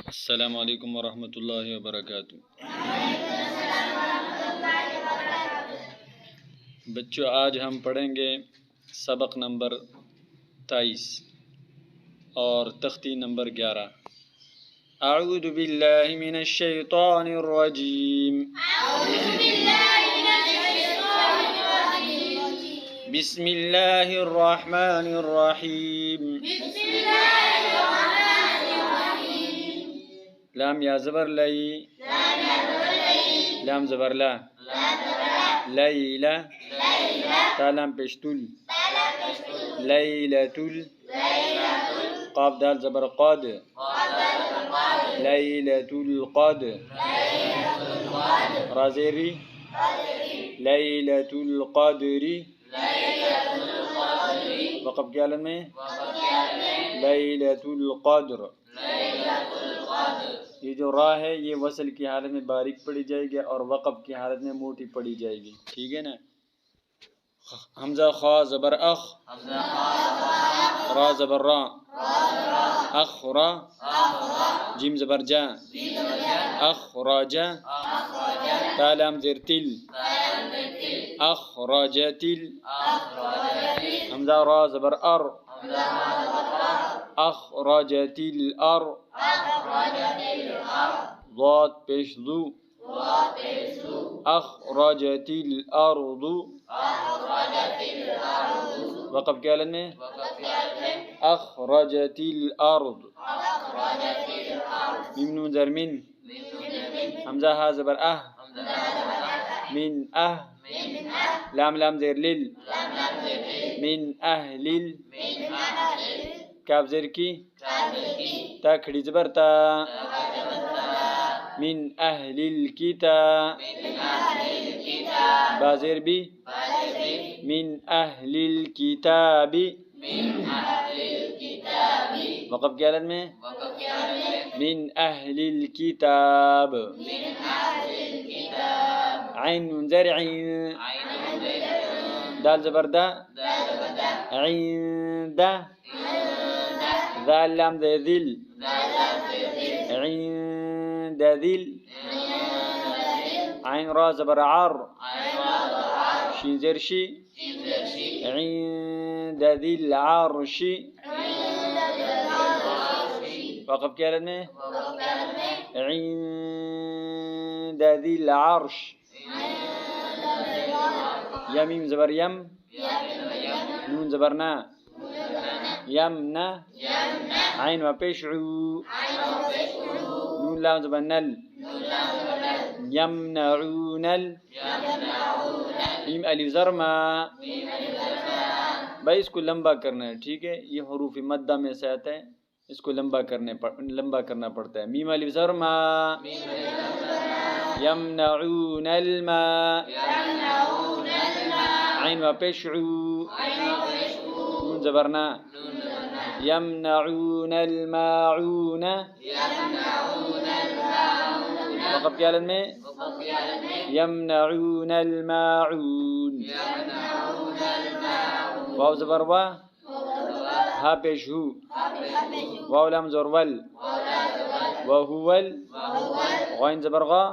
अस्सलामु अलैकुम वरहमतुल्लाहि वबरकातुहू। बच्चों, आज हम पढ़ेंगे सबक नंबर 23 और तख्ती नंबर 11। अऊज़ु बिल्लाहि मिनश शैतानिर रजीम। बिस्मिल्लाहिर रहमानिर रहीम। लाम या ज़बर लई, लाम ज़बर ला, लैला, तालाम पेशतुल, लैलतुल, क़ाफ दाल ज़बर क़द, लैलतुल क़द, रा ज़ेरी, लैलतुल क़द्री, वक़फ़ के आलम में लैलतुल क़द्र। ये जो रा है ये वसल की हालत में बारीक पड़ी जाएगी और वक़फ़ की हालत में मोटी पड़ी जाएगी, ठीक है ना। हमज़ा खा ज़बर अख, रा ज़बर रा, अखरा, जिम ज़बर जा, अखराजा, ता लाम ज़ेर तिल, अखराजतिल, हमज़ा रा ज़बर अर, अखराजतिल अर, ज़ाद पेश ज़ू, अखराजतिल अर्ज़ु, वक़फ़ के आलम में अखराजतिल अर्ज़। मीम नून ज़र मिन, हमज़ा हा ज़बर अह, मिन अह, लाम लाम ज़ेर लिल, मिन अहलिल, काफ ज़ेर की, ता खड़ी ज़बर ता, मिन अहलिल किताब, बा ज़ेर बी, मिन अहलिल किताबी, वक़फ़ के आलत में मिन अहलिल किताब। ऐन नून ज़ेर ऐन, दाल ज़बर दा, ऐंदा, ज़ाल लाम ज़ेर ज़िल, ऐंदा ज़िल, ऐन रा ज़बर आर, शीन ज़ेर शी, ऐंदा ज़िल आरशी, वक़फ़ के आलत में ऐंदा ज़िल आर्श। या मीम ज़बर यम, नून ज़बर ना, यमना, ऐन व पेश ऊ, नून लाम ज़बर नल, यमनऊनल, मीम अलिफ ज़र मा। भाई इसको लंबा करना है, ठीक है। ये हुरूफ़ मद्दा में से आता है, इसको लंबा करना पड़ता है। मीम अलिफ ज़र मा, यमनऊनल मा, ऐन व पेश ऊ, नून ज़बर ना, यमनऊनल माऊन, वक़फ़ के आलत में यमनऊनल माऊन। वाव ज़बर वा, हा पेश हू, वाव लाम ज़र वल, वहुवल, गैन ज़बर गा,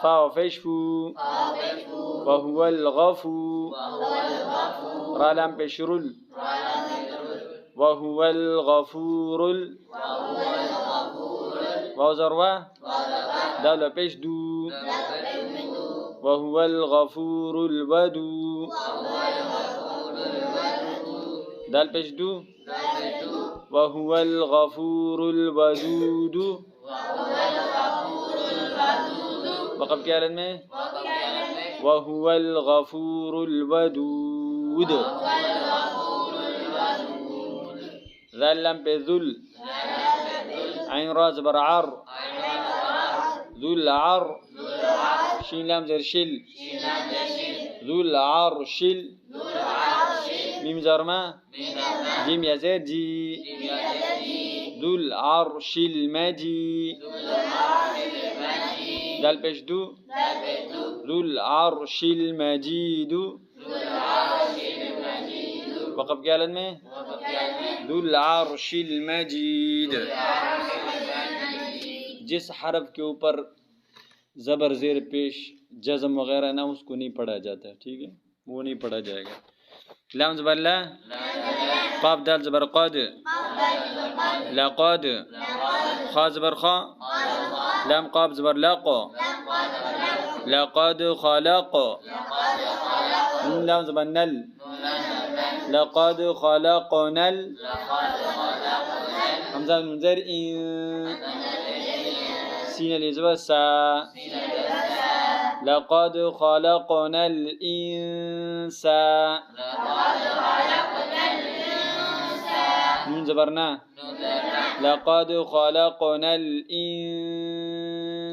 फा व पेश फू, वहुवल गफू, रा लाम पेश रुल, वहुवल गफूरुल, वाव ज़र वा, दाल पेश दू, वहुवल गफूरुल वदू, दाल पेश दू, वहुवल गफूरुल वदूद, वक़फ़ के आलत में वहुवल गफूरुल वदूद। ज़ाल लाम पे ज़ुल, ऐन रा ज़बर आर, ज़ुल आर, शीन लाम ज़ेर शिल, ज़ुल आरशिल, मीम ज़र मा, जिम या ज़ेर जी, ज़ुल आरशिल मजी, दाल पेश दू, ज़ुल आरशिल मजीदु, वक़फ़ के हालत में ज़ुल आर्शिल मजीद। जिस हरफ के ऊपर ज़बर ज़ेर पेश जज़म वगैरह ना उसको नहीं पढ़ा जाता, ठीक है, वो नहीं पढ़ा जाएगा। लाम ज़बर ला, क़ाफ दाल ज़बर क़द, लक़द, ख़ा ज़बर ख़ा, लाम क़ाफ ज़बर लक़, लक़द ख़लक़, नून लाम ज़बर नल, लक़द ख़लक़नल, हमज़ा नून ज़ेर इन, सीन अलिफ ज़बर सा, लक़द ख़लक़नल इंसान, नून ज़बर ना, लक़द ख़लक़नल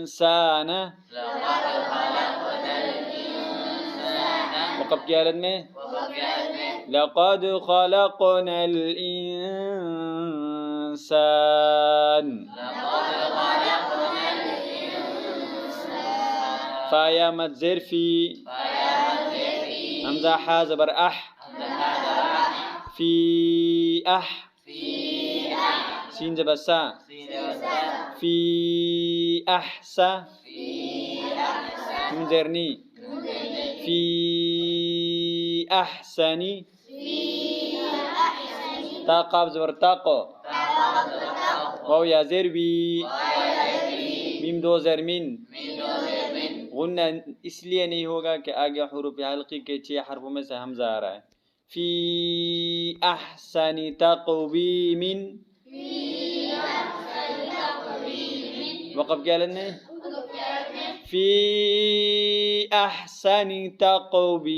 इंसान, वक़फ़ की हालत में लक़द ख़लक़नल इंसान, फ़ा या मद ज़ेर फ़ी, हमज़ा हा ज़बर अह, फ़ी अह, सीन ज़बर सा, फ़ी अहसा, नून ज़ेर नी, फ़ी अहसनी, ता क़ाफ ज़बर तक़, वाव या ज़ेर वी, मीम दो ज़ेर मिन, गुन्ना इसलिए नहीं होगा कि आगे हुरूफ हल्की के 6 हरफों में से हमज़ा आ रहा है। फ़ी अहसनी तक़वीमिन, वक़फ़ क्या लेने, फ़ी अहसनी तक़वीम,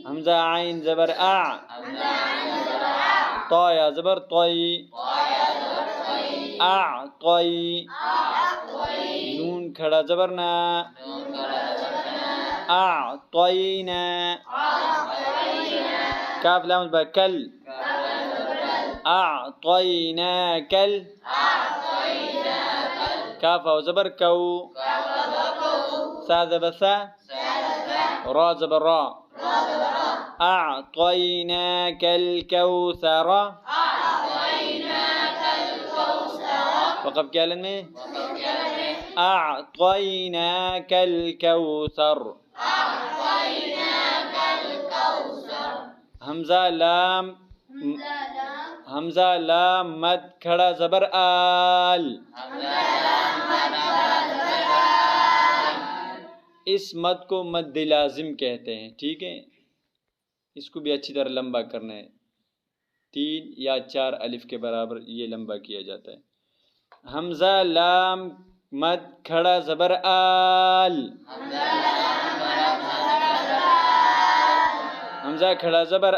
हमज़ा आइन ज़बर आ, ता या ज़बर तई, आ तई, नून खड़ा ज़बर ना, आ तई ना, काफ लाम ज़बर कल, आ तई ना कल, काफ वाव ज़बर कौ, सा ज़बर सा, रा ज़बर रा, أعطيناك الكوثر، वक़फ़ क्या लेने, أعطيناك الكوثر, हमज़ा लाम, हमज़ा लाम मद खड़ा ज़बर आल, इस मद को मद लाज़िम कहते हैं, ठीक है, इसको भी अच्छी तरह लंबा करना है, 3 या 4 अलिफ के बराबर ये लंबा किया जाता है। हमज़ा लाम मद खड़ा ज़बर आल, हमज़ा खड़ा ज़बर आ,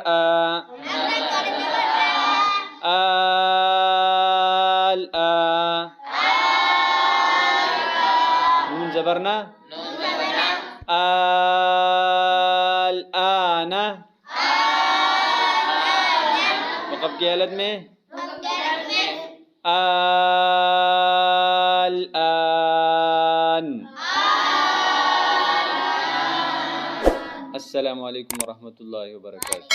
आल आ, नून ज़बर ना, आल आना, वक़फ़ की हालत में आल आन। अस्सलामु अलैकुम व रहमतुल्लाहि व बरकातुहू।